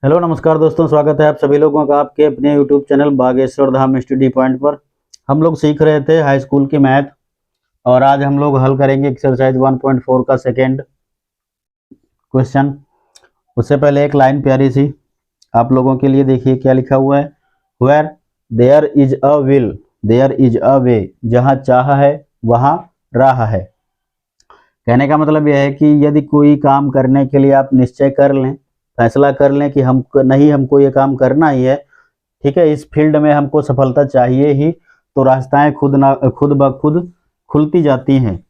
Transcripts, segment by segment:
Hello नमस्कार दोस्तों, स्वागत है आप सभी लोगों का आपके अपने YouTube channel Bageshwar Dham study point पर। हम लोग सीख रहे थे हाई स्कूल की मैथ और आज हम लोग हल करेंगे एक्सरसाइज 1.4 का सेकेंड क्वेश्चन। उससे पहले एक लाइन प्यारी सी आप लोगों के लिए, देखिए क्या लिखा हुआ है। Where there is a will there is a way, जहाँ चाह है वहाँ राह है। कहने का मतलब यह है कि यदि कोई काम करने के लिए आप निश्चय कर लें, फैसला कर लें कि हमको ये काम करना ही है, ठीक है, इस फील्ड में हमको सफलता चाहिए ही, तो रास्ताएं खुद ब खुद खुलती जाती हैं।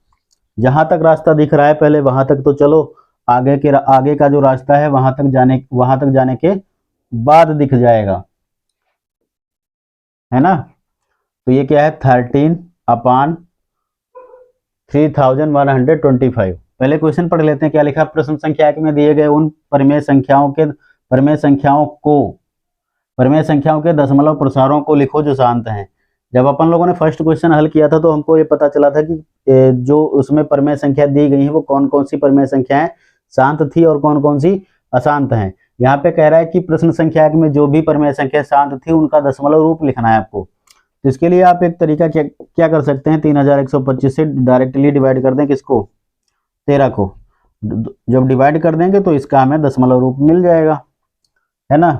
जहां तक रास्ता दिख रहा है पहले वहां तक तो चलो, आगे का जो रास्ता है वहां तक जाने के बाद दिख जाएगा, है ना। तो ये क्या है, 13/3125। पहले क्वेश्चन पढ़ लेते हैं क्या लिखा। प्रश्न संख्या एक में दिए गए उन परिमेय संख्याओं के दशमलव प्रसारों को लिखो जो शांत हैं। जब अपन लोगों ने फर्स्ट क्वेश्चन हल किया था तो हमको ये पता चला था कि जो उसमें परिमेय संख्या दी गई है वो कौन कौन सी परिमेय संख्याएं शांत थी और कौन कौन सी अशांत हैं। यहाँ पे कह रहा है कि प्रश्न संख्या एक में जो भी परिमेय संख्या शांत थी उनका दशमलव रूप लिखना है आपको। तो इसके लिए आप एक तरीका क्या कर सकते हैं, 3125 से डायरेक्टली डिवाइड कर दें किसको, 13 को। जब डिवाइड कर देंगे तो इसका हमें दशमलव रूप मिल जाएगा, है ना।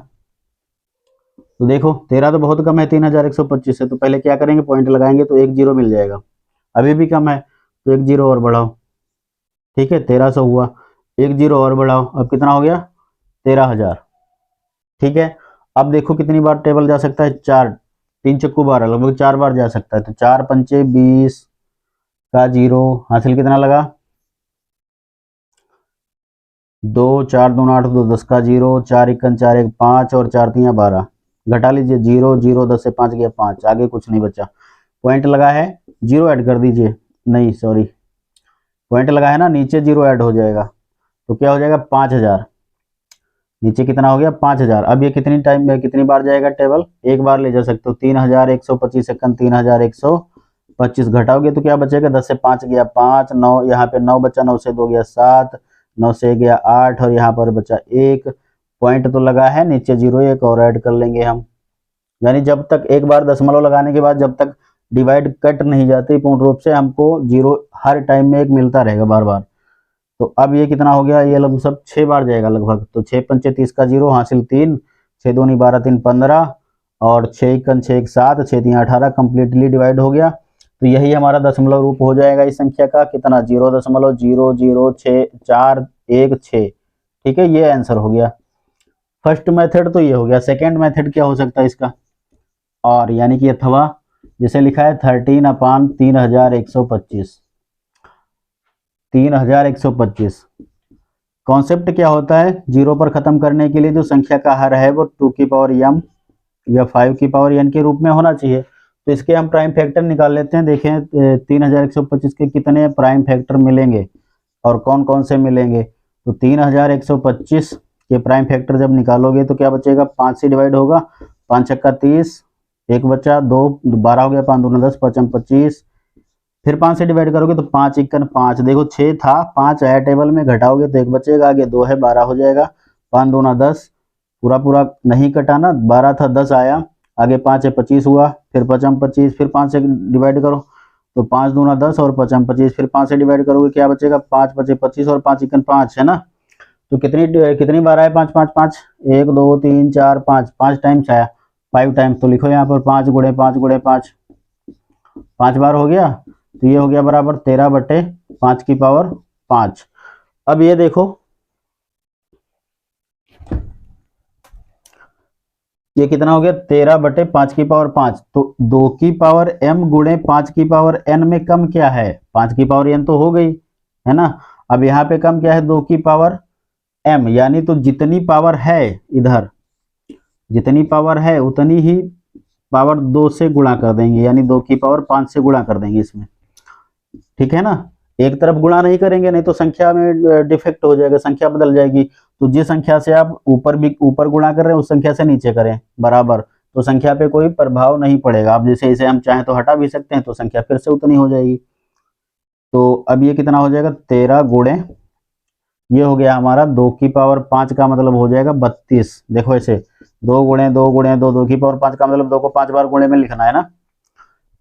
तो देखो 13 तो बहुत कम है 3125 से, तो पहले क्या करेंगे, पॉइंट लगाएंगे तो एक जीरो मिल जाएगा। अभी भी कम है तो एक जीरो और बढ़ाओ, ठीक है, 1300 हुआ, एक जीरो और बढ़ाओ, अब कितना हो गया, 13,000। ठीक है, अब देखो कितनी बार टेबल जा सकता है, 4, 3 चक्कू 12, लगभग 4 बार जा सकता है। तो 4 पंचे 20 का जीरो हासिल कितना लगा, 2, 4 दूना 8, 2 10 का जीरो, 4 इक्कन 4 1 5 और 4 3 12, घटा लीजिए, 0 0 10 से 5 गया 5, आगे कुछ नहीं बचा। पॉइंट लगा है, जीरो ऐड कर दीजिए, नहीं सॉरी, पॉइंट लगा है ना, नीचे जीरो ऐड हो जाएगा तो क्या हो जाएगा, 5000। नीचे कितना हो गया, 5000। अब ये कितनी बार जाएगा टेबल, एक बार ले जा सकते हो। 3125 सेकंड, 3125 घटाओगे तो क्या बचेगा, 10 से 5 गया 5, 9 यहाँ पे 9 बचा, 9 से 2 गया 7, 9 से गया 8 और यहाँ पर बचा 1। पॉइंट तो लगा है, नीचे जीरो एक और ऐड कर लेंगे हम। यानी जब तक एक बार दशमलव लगाने के बाद जब तक डिवाइड कट नहीं जाती पूर्ण रूप से, हमको जीरो हर टाइम में एक मिलता रहेगा बार बार। तो अब ये कितना हो गया, ये लगभग सब 6 बार जाएगा लगभग। तो 6 पंचे 30 का जीरो हासिल 3, 6 दूनी 12 3 15 और 6 इक्कन 6 1 7, 6 3 18, कंप्लीटली डिवाइड हो गया। तो यही हमारा दशमलव रूप हो जाएगा इस संख्या का, कितना, 0.000416। ठीक है, ये आंसर हो गया। फर्स्ट मेथड तो ये हो गया। सेकेंड मेथड क्या हो सकता है इसका, और यानी कि अथवा, जैसे लिखा है 13/3125, 3125। कॉन्सेप्ट क्या होता है, जीरो पर खत्म करने के लिए जो संख्या का हर है वो 2 की पावर m या 5 की पावर n के रूप में होना चाहिए। तो इसके हम प्राइम फैक्टर निकाल लेते हैं। देखें 3125 के कितने प्राइम फैक्टर मिलेंगे और कौन कौन से मिलेंगे। तो 3125 के प्राइम फैक्टर जब निकालोगे तो क्या बचेगा, 5 से डिवाइड होगा, 5 छक्का 30, एक बचा, 2 12 हो गया, 5 दूना 10, 5 25, फिर 5 से डिवाइड करोगे तो 5 इक्कन 5, देखो 6 था, 5 आया टेबल में, घटाओगे तो एक बचेगा, आगे 2 है, 12 हो जाएगा, 5 दूना 10, पूरा पूरा नहीं कटाना, 12 था 10 आया, आगे 5 है 25 हुआ, फिर 5 25, फिर 5 से डिवाइड करो तो 5 दूना 10 और 5 25, फिर 5 से डिवाइड करोगे क्या बचेगा, 5 5 25 और 5 इक्कन 5, है ना। तो कितनी बार आया, 5 5 5, 1 2 3 4 5, 5 टाइम्स आया, 5 टाइम्स। तो लिखो यहाँ पर 5 गुणे 5 गुणे 5, 5 बार हो गया। तो ये हो गया बराबर 13/5 की पावर 5। अब ये देखो, ये कितना हो गया, 13/5 की पावर 5। तो 2 की पावर m गुणे 5 की पावर n में कम क्या है, 5 की पावर n तो हो गई, है ना। अब यहाँ पे कम क्या है, 2 की पावर m, यानी तो जितनी पावर है इधर, जितनी पावर है उतनी ही पावर 2 से गुणा कर देंगे, यानी 2 की पावर 5 से गुणा कर देंगे इसमें। ठीक है ना, एक तरफ गुणा नहीं करेंगे, नहीं तो संख्या में डिफेक्ट हो जाएगा, संख्या बदल जाएगी। तो जिस संख्या से आप ऊपर गुणा कर रहे हैं उस संख्या से नीचे करें बराबर, तो संख्या पे कोई प्रभाव नहीं पड़ेगा। अब जैसे इसे हम चाहें तो हटा भी सकते हैं, तो संख्या फिर से उतनी हो जाएगी। तो अब ये कितना हो जाएगा, 13 गुणे ये हो गया हमारा 2 की पावर 5 का मतलब हो जाएगा 32। देखो ऐसे 2 गुणे 2 गुणे 2, 2 की पावर 5 का मतलब 2 को 5 बार गुणे में लिखना है ना।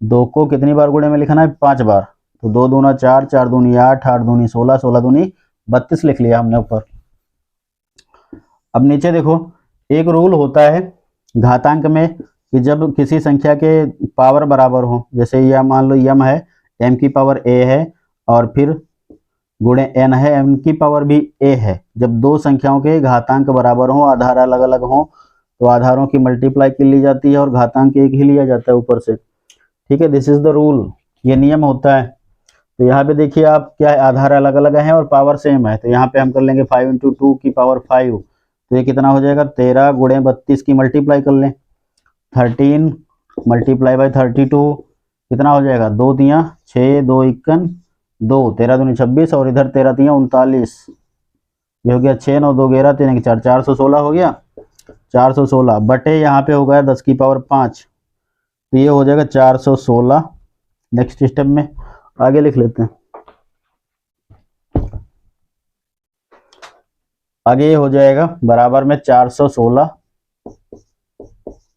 2 को कितनी बार गुणे में लिखना है? 5 बार। तो 2 दूना 4, 4 दूनी 8, 8 दूनी 16, 16 दूनी 32 लिख लिया हमने ऊपर। अब नीचे देखो, एक रूल होता है घातांक में कि जब किसी संख्या के पावर बराबर हो, जैसे यह मान लो यम है, एम की पावर ए है, और फिर गुणे एन है, एन की पावर भी ए है। जब दो संख्याओं के घातांक बराबर हो, आधार अलग अलग हो, तो आधारों की मल्टीप्लाई की ली जाती है और घातांक एक ही लिया जाता है ऊपर से। ठीक है, दिस इज द रूल, ये नियम होता है। तो यहाँ पे देखिए आप, क्या है, आधार अलग अलग है और पावर सेम है। तो यहाँ पे हम कर लेंगे 5 इंटू 2 की पावर 5। तो ये कितना हो जाएगा? 13 गुणे 32 की मल्टीप्लाई कर लें, 13 मल्टीप्लाई बाई 32 कितना हो जाएगा? 2 तियाँ 6, 2 इक्कन 2, 13 दूनी 26, और इधर 13 तियाँ 39। ये हो गया 6, 9 2 11 3 4, 416 हो गया। 416 बटे यहाँ पे हो गया 10 की पावर 5, तो ये हो जाएगा 416। नेक्स्ट स्टेप में आगे लिख लेते हैं। आगे ये हो जाएगा बराबर में 416,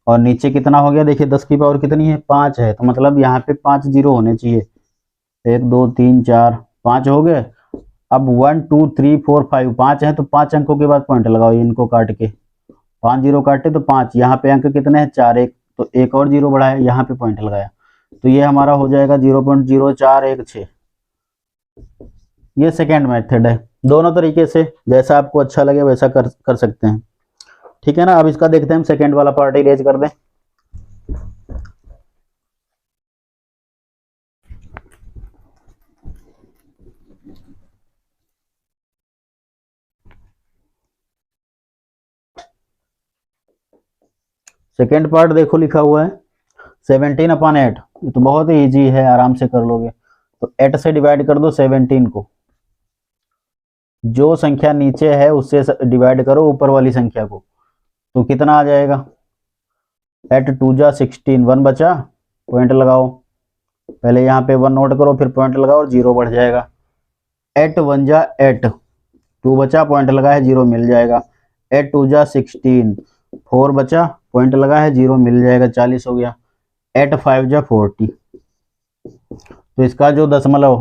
और नीचे कितना हो गया? देखिए 10 की पावर कितनी है? 5 है, तो मतलब यहाँ पे 5 जीरो होने चाहिए। 1 2 3 4 5 हो गए। अब 1 2 3 4 5, 5 है तो 5 अंकों के बाद पॉइंट लगाओ, इनको काट के 5 जीरो काटे तो 5। यहाँ पे अंक कितने हैं? 4, एक तो एक और जीरो बढ़ाया, यहाँ पे पॉइंट लगाया, तो ये हमारा हो जाएगा 0.0416। ये सेकेंड मेथड है। दोनों तरीके से जैसा आपको अच्छा लगे वैसा कर सकते हैं। ठीक है ना। अब इसका देखते हैं हम, सेकेंड वाला पार्ट इरेज कर दें। सेकेंड पार्ट देखो लिखा हुआ है 17/8। ये तो बहुत ही ईजी है, आराम से कर लोगे। तो 8 से डिवाइड कर दो 17 को, जो संख्या नीचे है उससे डिवाइड करो ऊपर वाली संख्या को, तो कितना आ जाएगा? 8 2 जा 16, 1 बचा, पॉइंट लगाओ। पहले यहाँ पे 1 नोट करो, फिर पॉइंट लगाओ और जीरो बढ़ जाएगा। 8 1 जा 8, 2 बचा, पॉइंट लगा है, जीरो मिल जाएगा। 8 2 जा 16, 4 बचा, पॉइंट लगा है, जीरो मिल जाएगा, 40 हो गया। 8 5 जा 40। तो इसका जो दशमलव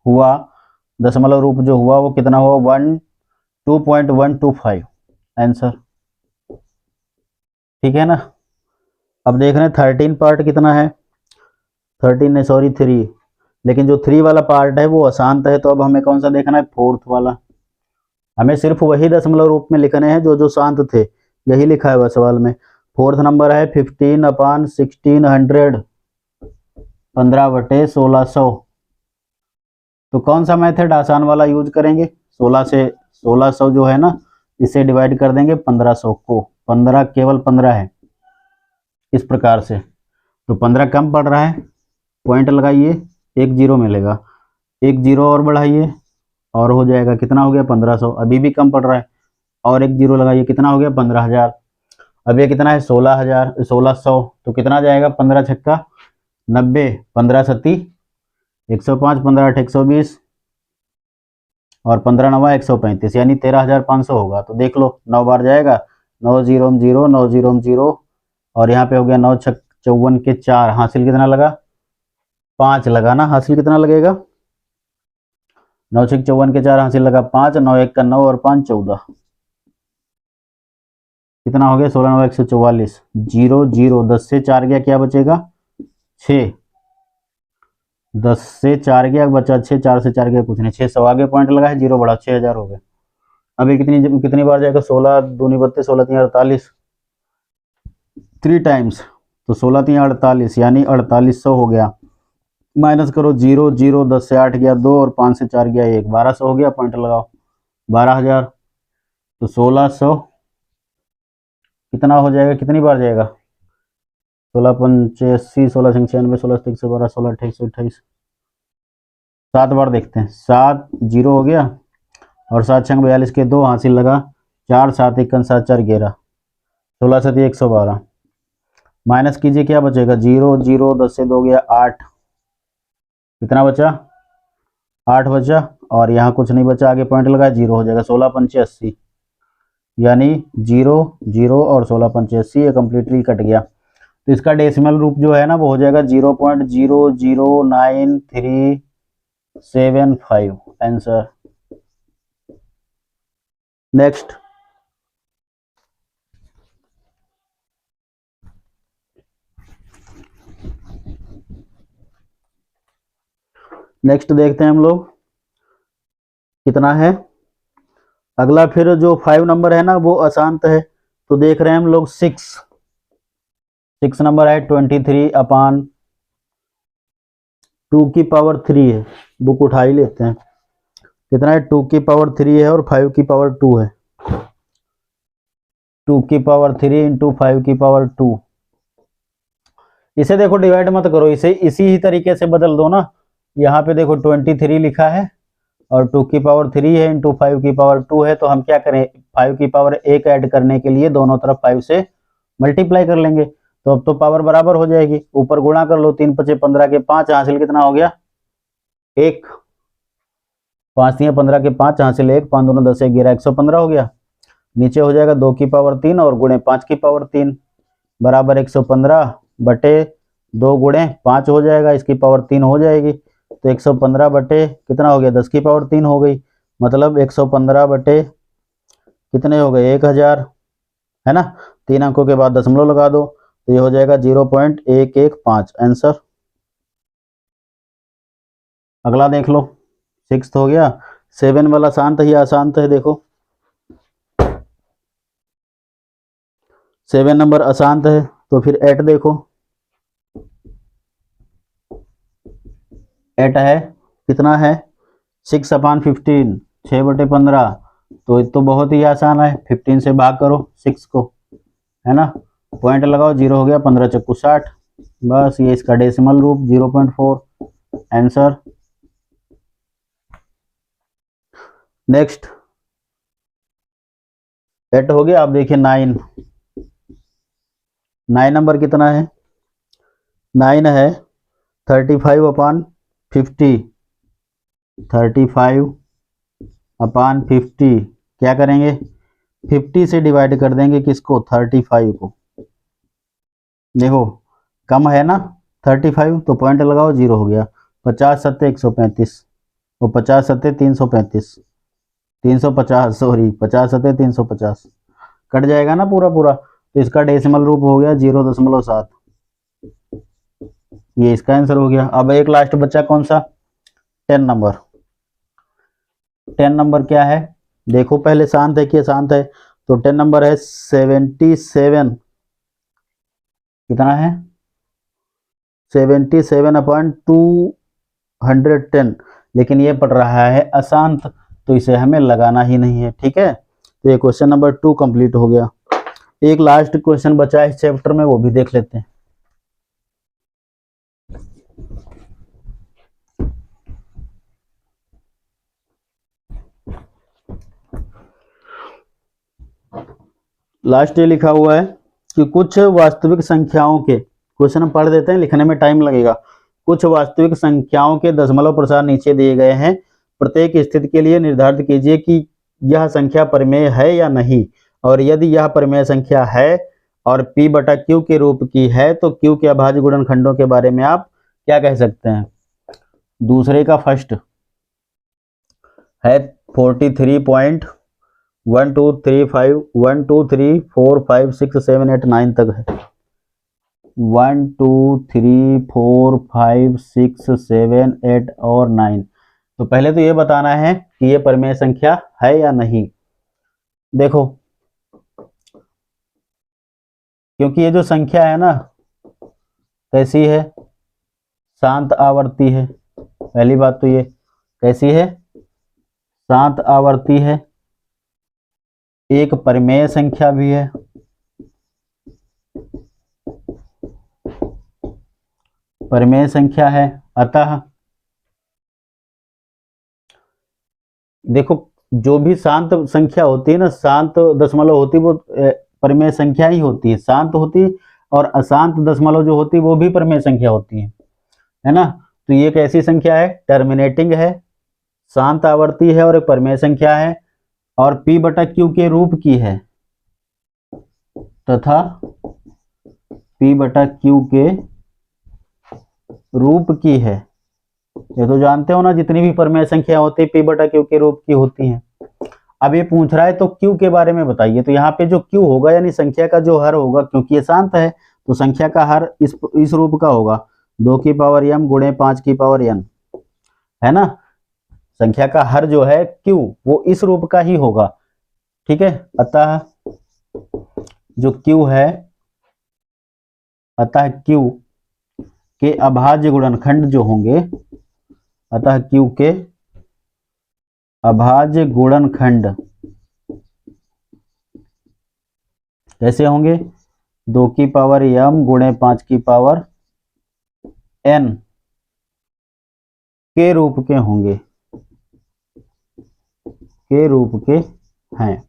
हुआ, दशमलव रूप जो हुआ वो कितना हुआ? 2.125 आंसर। ठीक है ना। अब देख रहे हैं 13 पार्ट कितना है? 13 नहीं सॉरी 3, लेकिन जो 3 वाला पार्ट है वो अशांत है, तो अब हमें कौन सा देखना है? फोर्थ वाला। हमें सिर्फ वही दशमलव रूप में लिखने हैं जो शांत थे, यही लिखा है वह सवाल में। फोर्थ नंबर है 15/1600, 15/1600। तो कौन सा मेथड? आसान वाला यूज करेंगे। 16 से 1600 जो है ना, इसे डिवाइड कर देंगे 1500 को। 15 केवल 15 है, इस प्रकार से। तो 15 कम पड़ रहा है, पॉइंट लगाइए, एक जीरो मिलेगा, एक जीरो और बढ़ाइए और हो जाएगा, कितना हो गया? 1500। अभी भी कम पड़ रहा है, और एक जीरो लगाइए, कितना हो गया? 15,000। अब ये कितना है? 16,000 1600। तो कितना जाएगा? 15 छक्का 90, 15 सत्ती 105, 15 8 120, और 15 नवा 135, यानी 13,500 होगा। तो देख लो 9 बार जाएगा, 9 0 0 9 0 0, और यहाँ पे हो गया 9 छक 54 के 4, हासिल कितना लगा? 5 लगा ना। हासिल कितना लगेगा? 9 छक 54 के 4, हासिल लगा 5, 9 1 का 9 और 5 14, कितना हो गया? 16 9 144। 0 0, 10 से 4 गया, क्या बचेगा? 6। 10 से 4 गया, बचा 6, 4 से 4 गया कुछ नहीं, 600 आगे पॉइंट लगा है, जीरो बढ़ा, 6000 हो गए। अभी कितनी बार जाएगा? 16 दूनी 32, 16 3 48, 3 टाइम्स। तो 16 3 48, यानी 4800 हो गया। माइनस करो 0 0, 10 से 8 गया 2, और 5 से 4 गया 1, 1200 हो गया, पॉइंट लगाओ 12,000। तो 1600 कितना हो जाएगा? कितनी बार जाएगा? 16 85, 16 96, 16 112, 16 28 28, 7 बार देखते हैं। 7 जीरो हो गया, और 7 छंग 42 के 2, हासिल लगा 4, 7 1 7 4 11, 16 7 112। माइनस कीजिए, क्या बचेगा? 0 0, 10 से 2 गया 8, कितना बचा? 8 बचा और यहाँ कुछ नहीं बचा, आगे पॉइंट लगा, 0 हो जाएगा। 16 पंचे 80, यानी 0 0 और 16 पंचे 80, ये कम्प्लीटली कट गया। तो इसका डेसिमल रूप जो है ना वो हो जाएगा 0.0097375 आंसर। नेक्स्ट देखते हैं हम लोग कितना है। अगला फिर जो 5 नंबर है ना वो अशांत है, तो देख रहे हैं हम लोग 6 नंबर है 23/2 है। बुक उठा ही लेते हैं। कितना है, 2/3 है और 5/2 है। 2/3 इंटू 5/2। इसे देखो डिवाइड मत करो, इसे इसी ही तरीके से बदल दो ना। यहाँ पे देखो 23 लिखा है और 2/3 है इंटू 5/2 है, तो हम क्या करें, 5/1 ऐड करने के लिए दोनों तरफ 5 से मल्टीप्लाई कर लेंगे, तो अब तो पावर बराबर हो जाएगी। ऊपर गुणा कर लो, 3 5 15 के 5 हासिल कितना हो गया 1, 5 3 15 के 5 हासिल 1, 5 2 10 11 115 हो गया। नीचे हो जाएगा 2/3 और गुणे 5/3 बराबर 115 बटे 2 गुणे 5 हो जाएगा, इसकी पावर 3 हो जाएगी। तो 115 बटे कितना हो गया 10/3 हो गई, मतलब 115 बटे कितने हो गए 1000, है ना। 3 अंकों के बाद दशमलव लगा दो, तो ये हो जाएगा 0.115 आंसर। अगला देख लो, 6 हो गया। 7 वाला शांत ही अशांत है, देखो 7 नंबर अशांत है। तो फिर 8 देखो, 8 है कितना है 6/15, 6/15, तो ये तो बहुत ही आसान है। 15 से भाग करो 6 को, है ना, पॉइंट लगाओ, 0 हो गया, 15 चक्कू 60, बस ये इसका डेसिमल रूप 0.4 आंसर। नेक्स्ट 8 हो गया। अब देखिए 9 नंबर कितना है, 9 है 35/50, 35/50 क्या करेंगे 50 से डिवाइड कर देंगे किसको 35 को। देखो कम है ना 35, तो पॉइंट लगाओ, 0 हो गया। 50 7 135 और 50 7 335, 350 सॉरी 50 7 350 कट जाएगा ना पूरा पूरा, तो इसका डेसिमल रूप हो गया 0.7। ये इसका आंसर हो गया। अब एक लास्ट बच्चा कौन सा 10 नंबर। 10 नंबर क्या है, देखो पहले शांत है कि अशांत है। तो 10 नंबर है 77, कितना है 77/210, लेकिन ये पढ़ रहा है अशांत, तो इसे हमें लगाना ही नहीं है, ठीक है। तो ये क्वेश्चन नंबर 2 कंप्लीट हो गया। एक लास्ट क्वेश्चन बचा है इस चैप्टर में, वो भी देख लेते हैं। लास्ट ये लिखा हुआ है कि कुछ वास्तविक संख्याओं के, क्वेश्चन हम पढ़ देते हैं, लिखने में टाइम लगेगा। कुछ वास्तविक संख्याओं के दशमलव प्रसार नीचे दिए गए हैं। प्रत्येक स्थिति के लिए निर्धारित कीजिए कि यह संख्या परिमेय है या नहीं, और यदि यह परिमेय संख्या है और p/q के रूप की है तो q के अभाज्य गुणनखंडों के बारे में आप क्या कह सकते हैं। दूसरे का फर्स्ट है 43.1 2 3 5 1 2 3 4 5 6 7 8 9 तक है। 1 2 3 4 5 6 7 8 और 9। तो पहले तो ये बताना है कि ये परिमेय संख्या है या नहीं। देखो क्योंकि ये जो संख्या है ना कैसी है, शांत आवर्ती है। पहली बात तो ये कैसी है, शांत आवर्ती है, एक परिमेय संख्या भी है। परिमेय संख्या है, अतः देखो जो भी शांत संख्या होती है ना, शांत दशमलव होती है, वो परिमेय संख्या ही होती है, शांत होती है। और अशांत दशमलव जो होती है वो भी परिमेय संख्या होती है ना। तो ये कैसी संख्या है, टर्मिनेटिंग है, शांत आवर्ती है और एक परिमेय संख्या है और p बटा q के रूप की है तथा p बटा q के रूप की है। ये तो जानते हो ना, जितनी भी परिमेय संख्या होती है p बटा q के रूप की होती हैं। अब ये पूछ रहा है तो q के बारे में बताइए। तो यहाँ पे जो q होगा यानी संख्या का जो हर होगा, क्योंकि ये शांत है तो संख्या का हर इस रूप का होगा 2 की पावर m गुणे 5 की पावर n, है ना। संख्या का हर जो है q वो इस रूप का ही होगा, ठीक है। अतः जो q है, अतः q के अभाज्य गुणनखंड जो होंगे, अतः q के अभाज्य गुणनखंड कैसे होंगे? 2 की पावर m गुणे 5 की पावर n के रूप के होंगे, के रूप के हैं,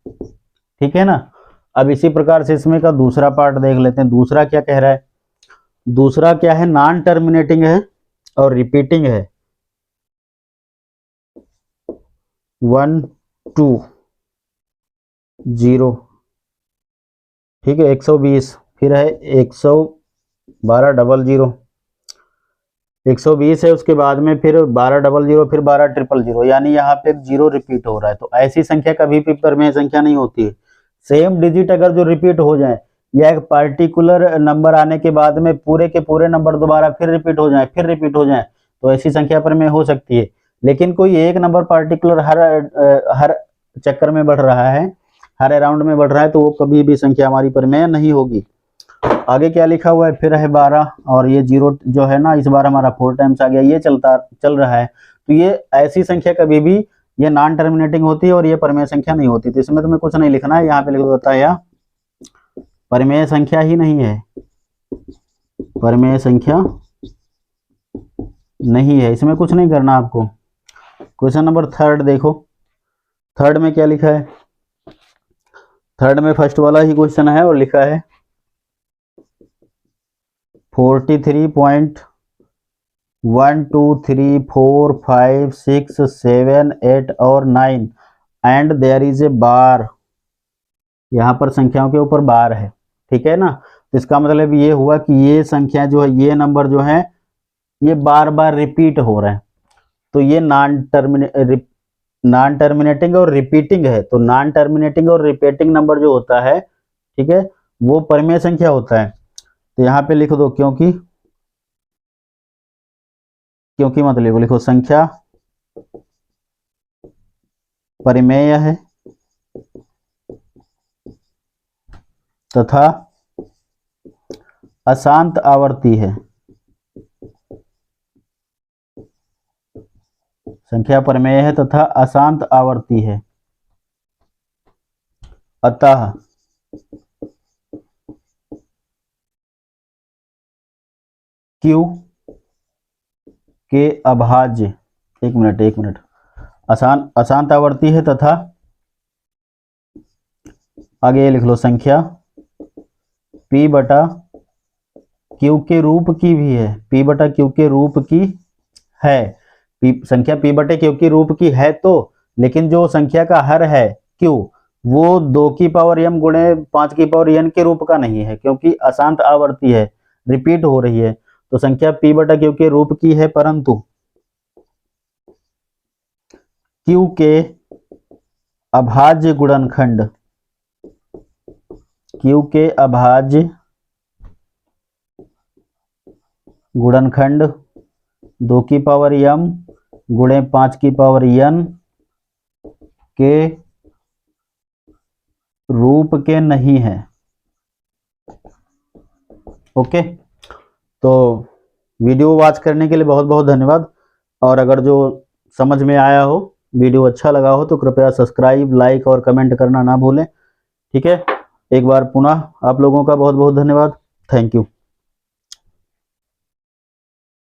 ठीक है ना। अब इसी प्रकार से इसमें का दूसरा पार्ट देख लेते हैं। दूसरा क्या कह रहा है? दूसरा क्या है? नॉन टर्मिनेटिंग है और रिपीटिंग है। 1 2 0, ठीक है। 120, फिर है 112 00, 120 है, उसके बाद में फिर 12 00, फिर 12 000, यानी यहाँ पे 0 रिपीट हो रहा है। तो ऐसी संख्या कभी भी परिमेय संख्या नहीं होती है। सेम डिजिट अगर जो रिपीट हो जाए या एक पार्टिकुलर नंबर आने के बाद में पूरे के पूरे नंबर दोबारा फिर रिपीट हो जाए, तो ऐसी संख्या परिमेय हो सकती है। लेकिन कोई एक नंबर पार्टिकुलर हर चक्कर में बढ़ रहा है, हर राउंड में बढ़ रहा है, तो वो कभी भी संख्या हमारी परिमेय नहीं होगी। आगे क्या लिखा हुआ है? फिर है 12 और ये 0 जो है ना, इस बार हमारा 4 टाइम्स आ गया, ये चल रहा है। तो ये ऐसी संख्या कभी भी ये नॉन टर्मिनेटिंग होती है और ये परिमेय संख्या नहीं होती। तो इसमें तुम्हें कुछ नहीं लिखना है, यहाँ पे लिख देता है या परिमेय संख्या ही नहीं है, परिमेय संख्या नहीं है, इसमें कुछ नहीं करना आपको। क्वेश्चन नंबर 3 देखो। 3 में क्या लिखा है? 3 में फर्स्ट वाला ही क्वेश्चन है और लिखा है 43.1 2 3 4 5 6 7 8 और 9 एंड देयर इज ए बार। यहाँ पर संख्याओं के ऊपर बार है, ठीक है ना। तो इसका मतलब ये हुआ कि ये संख्या जो है, ये नंबर जो है, ये बार बार रिपीट हो रहा है। तो ये नॉन टर्मिनेटिंग और रिपीटिंग है। तो नॉन टर्मिनेटिंग और रिपीटिंग नंबर जो होता है, ठीक है, वो परिमेय संख्या होता है। तो यहाँ पे लिख दो क्योंकि मतलब लिखो संख्या परिमेय है तथा अशांत आवर्ती है। संख्या परिमेय है तथा अशांत आवर्ती है। अतः Q के अभाज्य, एक मिनट, अशांत आवर्ती है तथा आगे लिख लो संख्या P बटा Q के रूप की भी है, P बटा Q के रूप की है। संख्या P बटे Q के रूप की है तो, लेकिन जो संख्या का हर है Q, वो 2 की पावर m गुणे 5 की पावर n के रूप का नहीं है, क्योंकि अशांत आवर्ती है, रिपीट हो रही है। तो संख्या P बटा Q के रूप की है, परंतु Q के अभाज्य गुणनखंड, Q के अभाज्य गुणनखंड 2 की पावर m गुणे 5 की पावर n के रूप के नहीं है। ओके, तो वीडियो वॉच करने के लिए बहुत बहुत धन्यवाद। और अगर जो समझ में आया हो, वीडियो अच्छा लगा हो, तो कृपया सब्सक्राइब, लाइक और कमेंट करना ना भूलें, ठीक है। एक बार पुनः आप लोगों का बहुत बहुत धन्यवाद। Thank you.